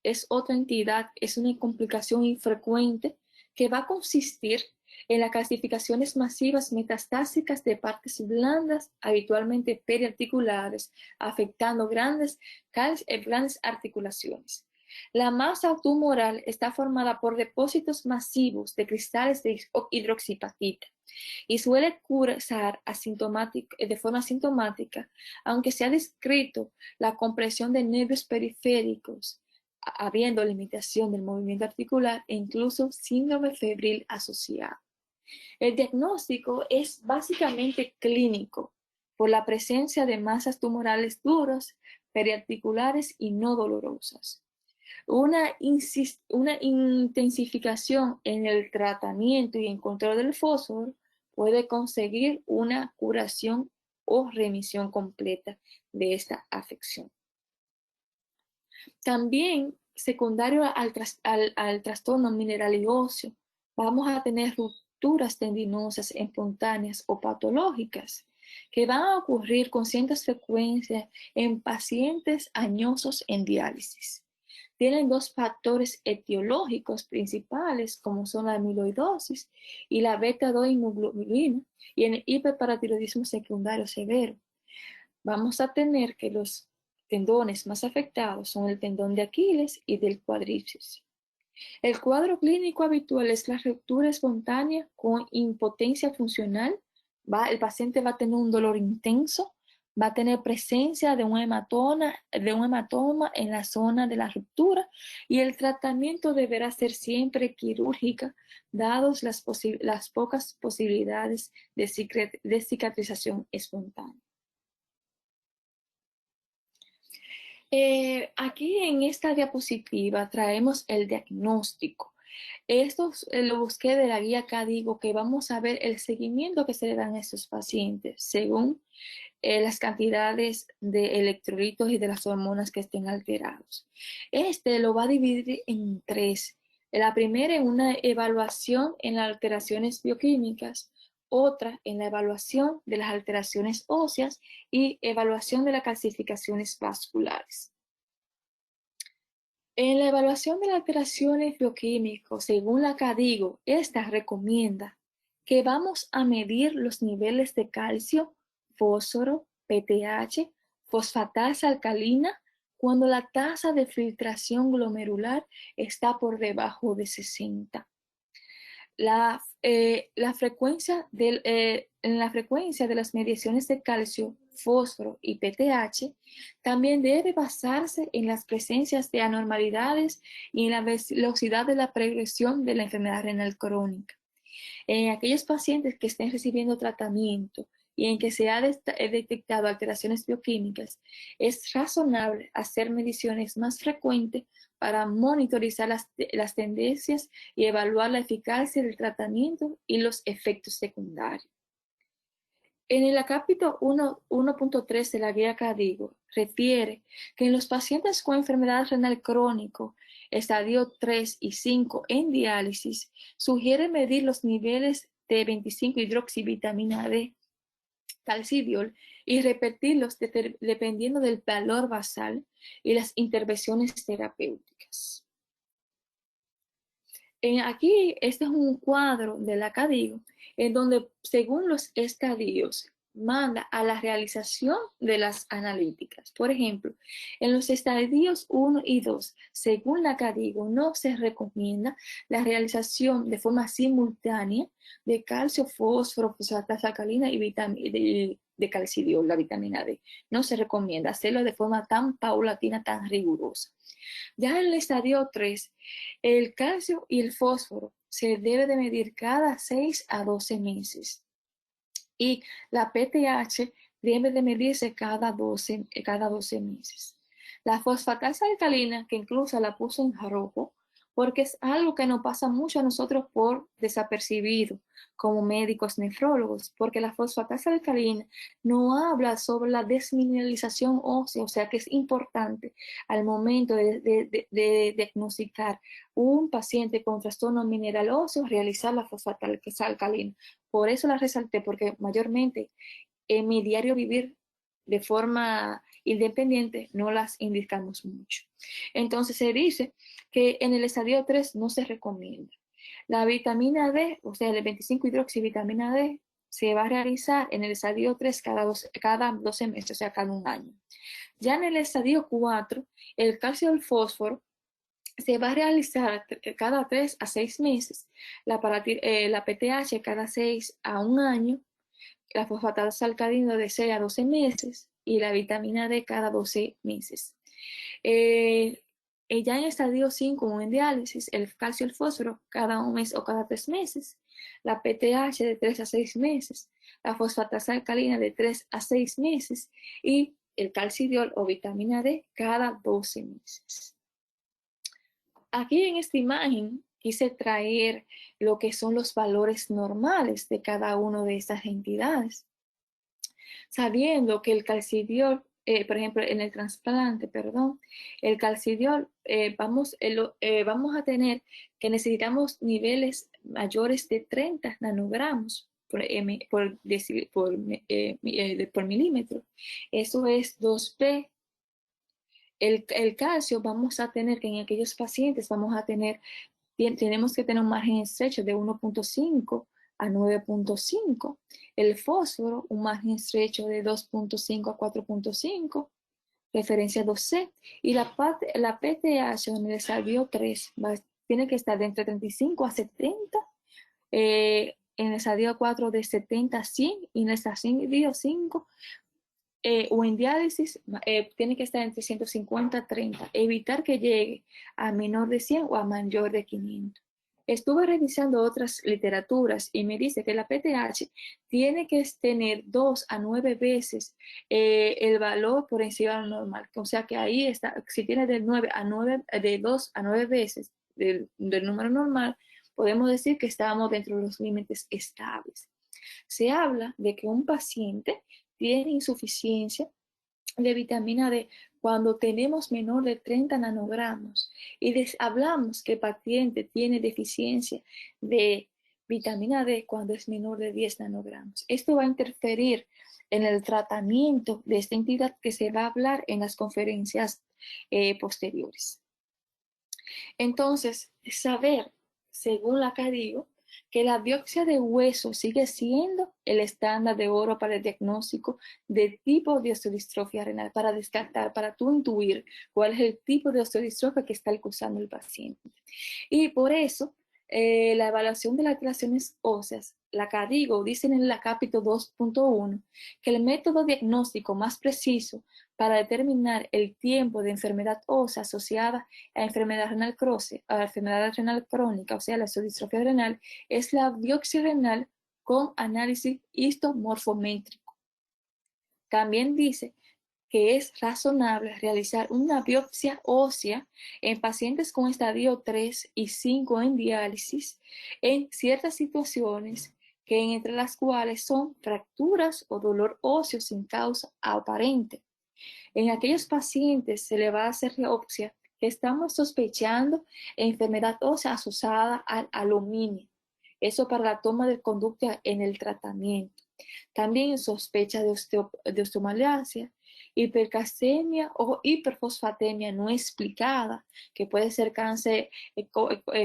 es otra entidad, es una complicación infrecuente que va a consistir en las calcificaciones masivas metastásicas de partes blandas, habitualmente periarticulares, afectando grandes articulaciones. La masa tumoral está formada por depósitos masivos de cristales de hidroxiapatita y suele cursar de forma asintomática, aunque se ha descrito la compresión de nervios periféricos, habiendo limitación del movimiento articular e incluso síndrome febril asociado. El diagnóstico es básicamente clínico por la presencia de masas tumorales duras, periarticulares y no dolorosas. Una intensificación en el tratamiento y en control del fósforo puede conseguir una curación o remisión completa de esta afección. También, secundario al trastorno mineral y óseo, vamos a tener rupturas tendinosas espontáneas o patológicas que van a ocurrir con ciertas frecuencias en pacientes añosos en diálisis. Tienen dos factores etiológicos principales, como son la amiloidosis y la beta-2 inmunoglobulina, y en el hiperparatiroidismo secundario severo. Vamos a tener que los tendones más afectados son el tendón de Aquiles y del cuádriceps. El cuadro clínico habitual es la ruptura espontánea con impotencia funcional. El paciente va a tener un dolor intenso, va a tener presencia de un hematoma en la zona de la ruptura y el tratamiento deberá ser siempre quirúrgica, dados las pocas posibilidades de cicatrización espontánea. Aquí en esta diapositiva traemos el diagnóstico. Esto lo busqué de la guía KDIGO, que vamos a ver el seguimiento que se le dan a estos pacientes según las cantidades de electrolitos y de las hormonas que estén alterados. Este lo va a dividir en tres. La primera en una evaluación en las alteraciones bioquímicas, otra en la evaluación de las alteraciones óseas y evaluación de las calcificaciones vasculares. En la evaluación de las alteraciones bioquímicas, según la KDIGO, esta recomienda que vamos a medir los niveles de calcio, fósforo, PTH, fosfatasa alcalina, cuando la tasa de filtración glomerular está por debajo de 60. En la frecuencia de las mediciones de calcio, fósforo y PTH también debe basarse en las presencias de anormalidades y en la velocidad de la progresión de la enfermedad renal crónica. En aquellos pacientes que estén recibiendo tratamiento y en que se ha detectado alteraciones bioquímicas, es razonable hacer mediciones más frecuentes para monitorizar las tendencias y evaluar la eficacia del tratamiento y los efectos secundarios. En el acápito 1.3 de la guía KDIGO refiere que en los pacientes con enfermedad renal crónico, estadio 3 y 5 en diálisis, sugiere medir los niveles de 25-hidroxivitamina D, calcidiol, y repetirlos dependiendo del valor basal y las intervenciones terapéuticas. Aquí, este es un cuadro de la KDIGO, en donde, según los estadios, manda a la realización de las analíticas. Por ejemplo, en los estadios 1 y 2, según la KDIGO, no se recomienda la realización de forma simultánea de calcio, fósforo, fosfatasa alcalina y de calcidiol, la vitamina D. No se recomienda hacerlo de forma tan paulatina, tan rigurosa. Ya en el estadio 3, el calcio y el fósforo se debe de medir cada 6 a 12 meses. Y la PTH debe de medirse cada 12 meses. La fosfatasa alcalina, que incluso la puso en rojo, porque es algo que nos pasa mucho a nosotros por desapercibido como médicos nefrólogos, porque la fosfatasa alcalina no habla sobre la desmineralización ósea, o sea que es importante al momento de diagnosticar un paciente con trastorno mineral óseo realizar la fosfatasa alcalina. Por eso la resalté, porque mayormente en mi diario vivir de forma independiente no las indicamos mucho. Entonces se dice que en el estadio 3 no se recomienda. La vitamina D, o sea, el 25-hidroxivitamina D, se va a realizar en el estadio 3 cada 12 meses, o sea, cada un año. Ya en el estadio 4, el calcio y el fósforo se va a realizar cada 3 a 6 meses, la PTH cada 6 a 1 año, la fosfatasa alcalina de 6 a 12 meses y la vitamina D cada 12 meses. Ya en estadio 5 en diálisis, el calcio y el fósforo cada 1 mes o cada 3 meses, la PTH de 3 a 6 meses, la fosfatasa alcalina de 3 a 6 meses y el calcidiol o vitamina D cada 12 meses. Aquí en esta imagen quise traer lo que son los valores normales de cada una de estas entidades, sabiendo que el calcidiol, por ejemplo, en el trasplante, perdón, el calcidiol, vamos a tener que necesitamos niveles mayores de 30 nanogramos por milímetro. Eso es 2P. El calcio vamos a tener que en aquellos pacientes tenemos que tener un margen estrecho de 1.5 a 9.5. El fósforo, un margen estrecho de 2.5 a 4.5, referencia 2C. Y la PTH en el estadio 3 tiene que estar de entre 35 a 70, en el estadio 4 de 70 a 100 y en el estadio 5 o en diálisis tiene que estar entre 150 a 30, evitar que llegue a menor de 100 o a mayor de 500. Estuve revisando otras literaturas y me dice que la PTH tiene que tener 2 a 9 veces el valor por encima de lo normal. O sea que ahí está, si tiene de 2 a 9 veces del número normal, podemos decir que estamos dentro de los límites estables. Se habla de que un paciente tiene insuficiencia de vitamina D cuando tenemos menor de 30 nanogramos y hablamos que el paciente tiene deficiencia de vitamina D cuando es menor de 10 nanogramos. Esto va a interferir en el tratamiento de esta entidad que se va a hablar en las conferencias posteriores. Entonces, saber, según la CADIGO, que la biopsia de hueso sigue siendo el estándar de oro para el diagnóstico de tipo de osteodistrofia renal, para descartar, para tú intuir cuál es el tipo de osteodistrofia que está acusando el paciente. Y por eso, la evaluación de las alteraciones óseas, la CADIGO dice en la capítulo 2.1 que el método diagnóstico más preciso para determinar el tiempo de enfermedad ósea asociada a enfermedad renal crónica, o sea, la osteodistrofia renal, es la biopsia renal con análisis histomorfométrico. También dice que es razonable realizar una biopsia ósea en pacientes con estadio 3 y 5 en diálisis en ciertas situaciones, entre las cuales son fracturas o dolor óseo sin causa aparente. En aquellos pacientes se le va a hacer biopsia que estamos sospechando enfermedad ósea asociada al aluminio. Eso para la toma de conducta en el tratamiento. También sospecha de osteomalacia, hipercalcemia o hiperfosfatemia no explicada, que puede ser cáncer,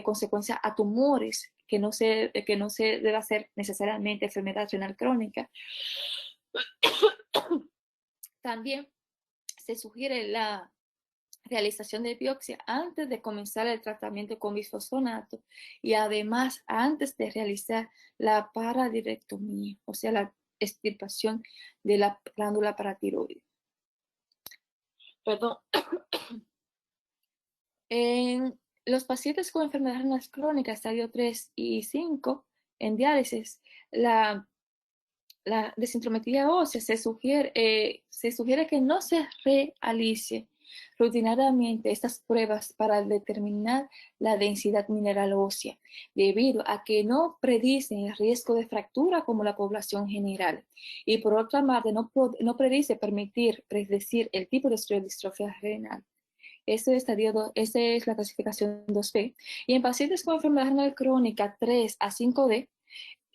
consecuencia a tumores, que no se debe hacer necesariamente enfermedad renal crónica. También se sugiere la realización de biopsia antes de comenzar el tratamiento con bisfosfonato y además antes de realizar la paradirectomía, o sea, la extirpación de la glándula paratiroide. Perdón. En los pacientes con enfermedad renal crónica, estadio 3 y 5, en diálisis, la desintrometría ósea se sugiere que no se realice rutinariamente estas pruebas para determinar la densidad mineral ósea, debido a que no predicen el riesgo de fractura como la población general. Y por otra parte, no predice predecir el tipo de osteodistrofia renal. Esa es la clasificación 2B. Y en pacientes con enfermedad renal crónica 3 a 5D,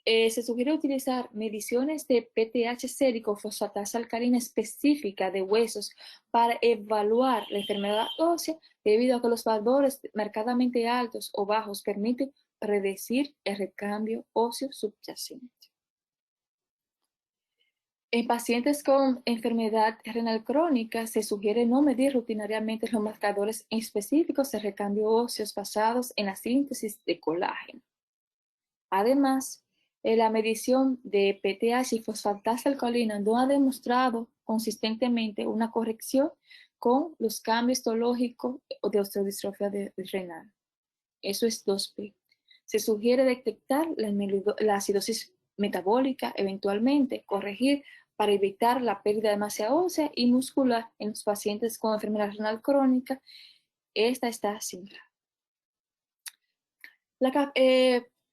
se sugiere utilizar mediciones de PTH sérico fosfatasa alcalina específica de huesos para evaluar la enfermedad ósea, debido a que los valores marcadamente altos o bajos permiten predecir el recambio óseo subyacente. En pacientes con enfermedad renal crónica se sugiere no medir rutinariamente los marcadores específicos de recambio óseo basados en la síntesis de colágeno. Además, la medición de PTH y fosfatasa alcalina no ha demostrado consistentemente una corrección con los cambios histológicos de osteodistrofia renal. Eso es 2B. Se sugiere detectar la acidosis metabólica, eventualmente corregir para evitar la pérdida de masa ósea y muscular en los pacientes con enfermedad renal crónica. Esta está simple. La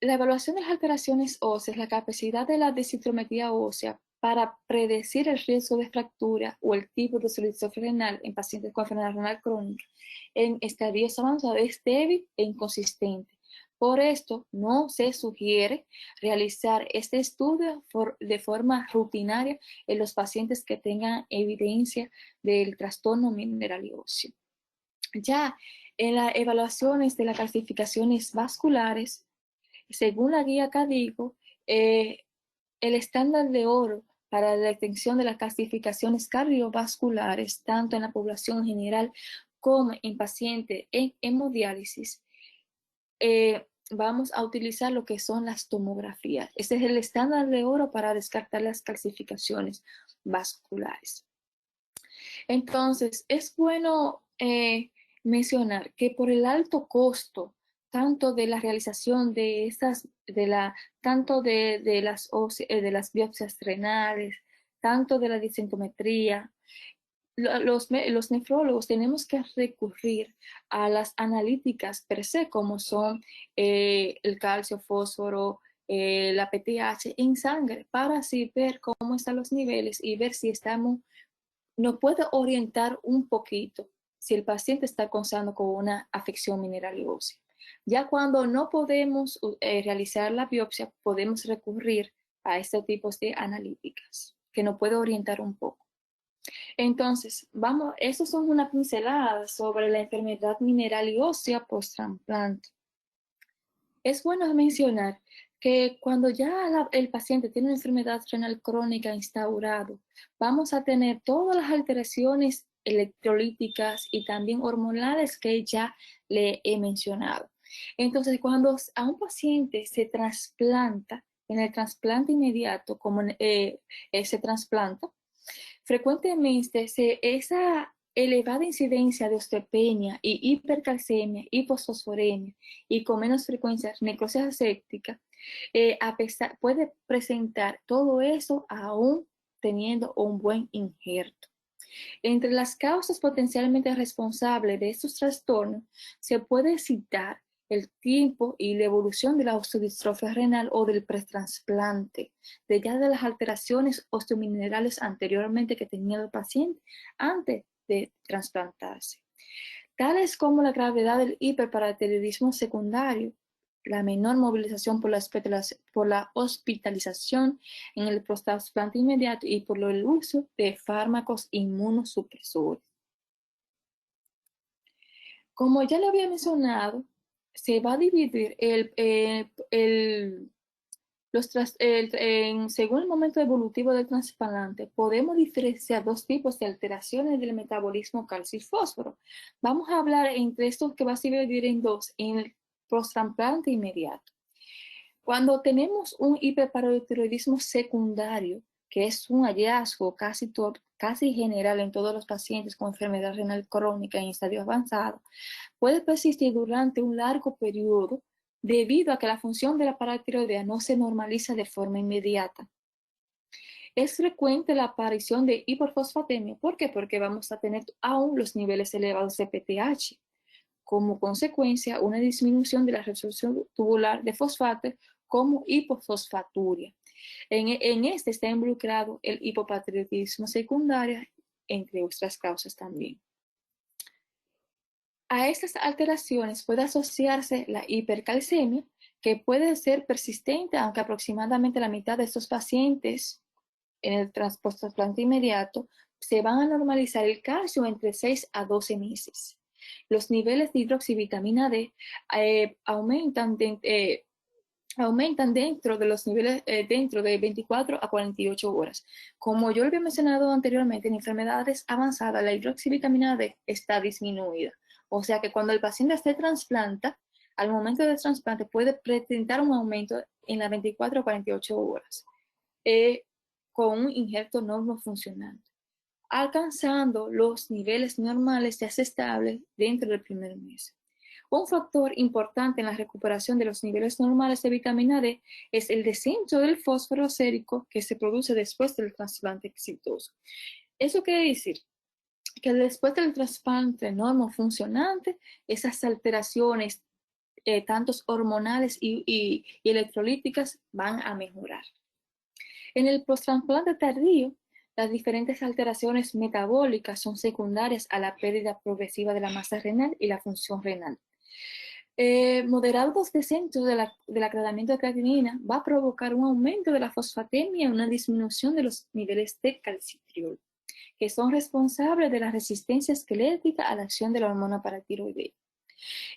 evaluación de las alteraciones óseas, la capacidad de la densitometría ósea para predecir el riesgo de fractura o el tipo de solidistrofia renal en pacientes con enfermedad renal crónica en estadios avanzados es débil e inconsistente. Por esto, no se sugiere realizar este estudio de forma rutinaria en los pacientes que tengan evidencia del trastorno mineral óseo. Ya en las evaluaciones de las calcificaciones vasculares, según la guía CADIGO, el estándar de oro para la detección de las calcificaciones cardiovasculares, tanto en la población general como en pacientes en hemodiálisis, vamos a utilizar lo que son las tomografías. Ese es el estándar de oro para descartar las calcificaciones vasculares. Entonces, es bueno mencionar que por el alto costo, tanto de la realización de estas, tanto de las biopsias renales, tanto de la densitometría, los nefrólogos tenemos que recurrir a las analíticas per se, como son el calcio, fósforo, la PTH en sangre, para así ver cómo están los niveles y ver si nos puede orientar un poquito si el paciente está comenzando con una afección mineral ósea. Ya cuando no podemos realizar la biopsia, podemos recurrir a este tipo de analíticas, que nos puede orientar un poco. Entonces, estas son una pincelada sobre la enfermedad mineral ósea post-trasplante. Es bueno mencionar que cuando ya el paciente tiene una enfermedad renal crónica instaurada, vamos a tener todas las alteraciones electrolíticas y también hormonales que ya le he mencionado. Entonces, cuando a un paciente se trasplanta, en el trasplante inmediato, como se trasplanta, frecuentemente esa elevada incidencia de osteopenia y hipercalcemia, hipofosforemia y con menos frecuencia necrosis aséptica, puede presentar todo eso aún teniendo un buen injerto. Entre las causas potencialmente responsables de estos trastornos se puede citar el tiempo y la evolución de la osteodistrofia renal o del pretrasplante, de las alteraciones osteominerales anteriormente que tenía el paciente antes de trasplantarse, tales como la gravedad del hiperparatiroidismo secundario, la menor movilización por la hospitalización en el post-trasplante inmediato y por el uso de fármacos inmunosupresores. Como ya le había mencionado, se va a dividir según el momento evolutivo del trasplante, podemos diferenciar dos tipos de alteraciones del metabolismo calcio y fósforo. Vamos a hablar entre estos que va a dividir en dos, en el post-trasplante inmediato. Cuando tenemos un hiperparotiroidismo secundario, que es un hallazgo casi general en todos los pacientes con enfermedad renal crónica en estadio avanzado, puede persistir durante un largo periodo debido a que la función de la paratiroidea no se normaliza de forma inmediata. Es frecuente la aparición de hiperfosfatemia. ¿Por qué? Porque vamos a tener aún los niveles elevados de PTH. Como consecuencia, una disminución de la resolución tubular de fosfato como hipofosfaturia. En este está involucrado el hipopatriotismo secundario, entre otras causas también. A estas alteraciones puede asociarse la hipercalcemia, que puede ser persistente, aunque aproximadamente la mitad de estos pacientes en el trasplante inmediato se van a normalizar el calcio entre 6 a 12 meses. Los niveles de hidroxivitamina D aumentan dentro de los niveles dentro de 24 a 48 horas. Como yo lo había mencionado anteriormente, en enfermedades avanzadas la hidroxivitamina D está disminuida. O sea que cuando el paciente se trasplanta, al momento del trasplante puede presentar un aumento en las 24 a 48 horas con un injerto no funcionante, alcanzando los niveles normales ya estables dentro del primer mes. Un factor importante en la recuperación de los niveles normales de vitamina D es el descenso del fósforo sérico que se produce después del trasplante exitoso. Eso quiere decir que después del trasplante normofuncionante, esas alteraciones, tantos hormonales y electrolíticas, van a mejorar. En el posttrasplante tardío, las diferentes alteraciones metabólicas son secundarias a la pérdida progresiva de la masa renal y la función renal. Moderados descensos del aclaramiento de creatinina va a provocar un aumento de la fosfatemia y una disminución de los niveles de calcitriol, que son responsables de la resistencia esquelética a la acción de la hormona paratiroidea.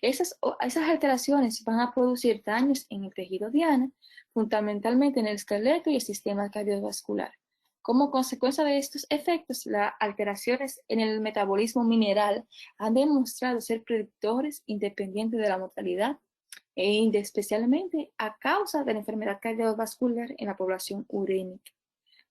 Esas alteraciones van a producir daños en el tejido diana, fundamentalmente en el esqueleto y el sistema cardiovascular. Como consecuencia de estos efectos, las alteraciones en el metabolismo mineral han demostrado ser predictores independientes de la mortalidad, especialmente a causa de la enfermedad cardiovascular en la población urémica.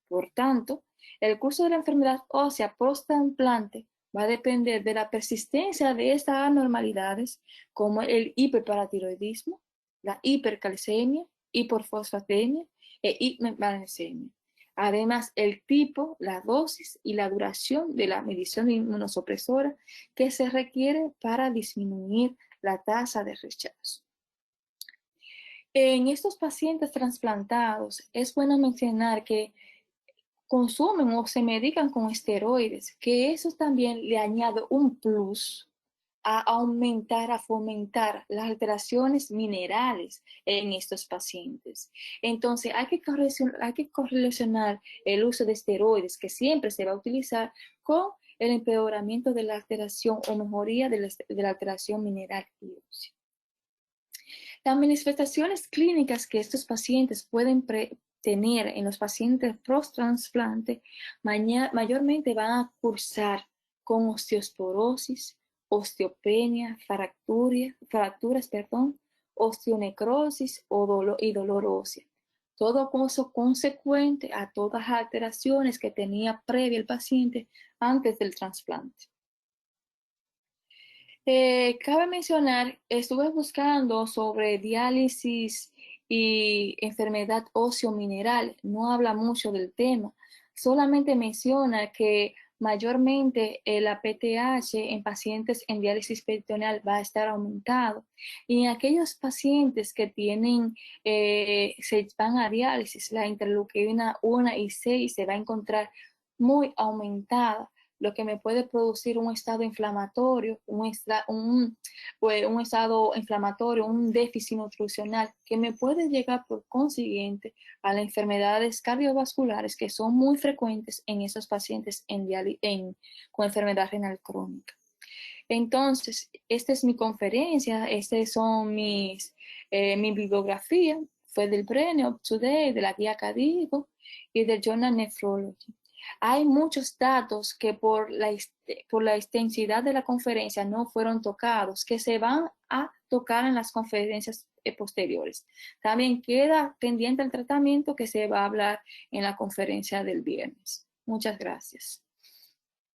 Por tanto, el curso de la enfermedad ósea post-trasplante va a depender de la persistencia de estas anormalidades, como el hiperparatiroidismo, la hipercalcemia, hiporfosfatemia e hipermagnesemia. Además, el tipo, la dosis y la duración de la medición inmunosupresora que se requiere para disminuir la tasa de rechazo. En estos pacientes trasplantados, es bueno mencionar que consumen o se medican con esteroides, que eso también le añade un plus a aumentar, a fomentar las alteraciones minerales en estos pacientes. Entonces, hay que correlacionar el uso de esteroides, que siempre se va a utilizar, con el empeoramiento de la alteración o mejoría de la alteración mineral y ósea. Las manifestaciones clínicas que estos pacientes pueden tener en los pacientes post-trasplante mayormente van a cursar con osteosporosis, osteopenia, fracturas, osteonecrosis y dolor óseo. Todo eso consecuente a todas las alteraciones que tenía previa el paciente antes del trasplante. Cabe mencionar, estuve buscando sobre diálisis y enfermedad óseo-mineral. No habla mucho del tema, solamente menciona que mayormente la PTH en pacientes en diálisis peritoneal va a estar aumentado, y en aquellos pacientes que se van a diálisis, la interleuquina 1 y 6 se va a encontrar muy aumentada, lo que me puede producir un estado inflamatorio, un estado inflamatorio, un déficit nutricional, que me puede llegar por consiguiente a las enfermedades cardiovasculares que son muy frecuentes en esos pacientes con enfermedad renal crónica. Entonces, esta es mi conferencia, estas son mi bibliografía, fue del Brain Up Today, de la guía Cadigo y del Journal Nephrology. Hay muchos datos que por la extensidad de la conferencia no fueron tocados, que se van a tocar en las conferencias posteriores. También queda pendiente el tratamiento que se va a hablar en la conferencia del viernes. Muchas gracias.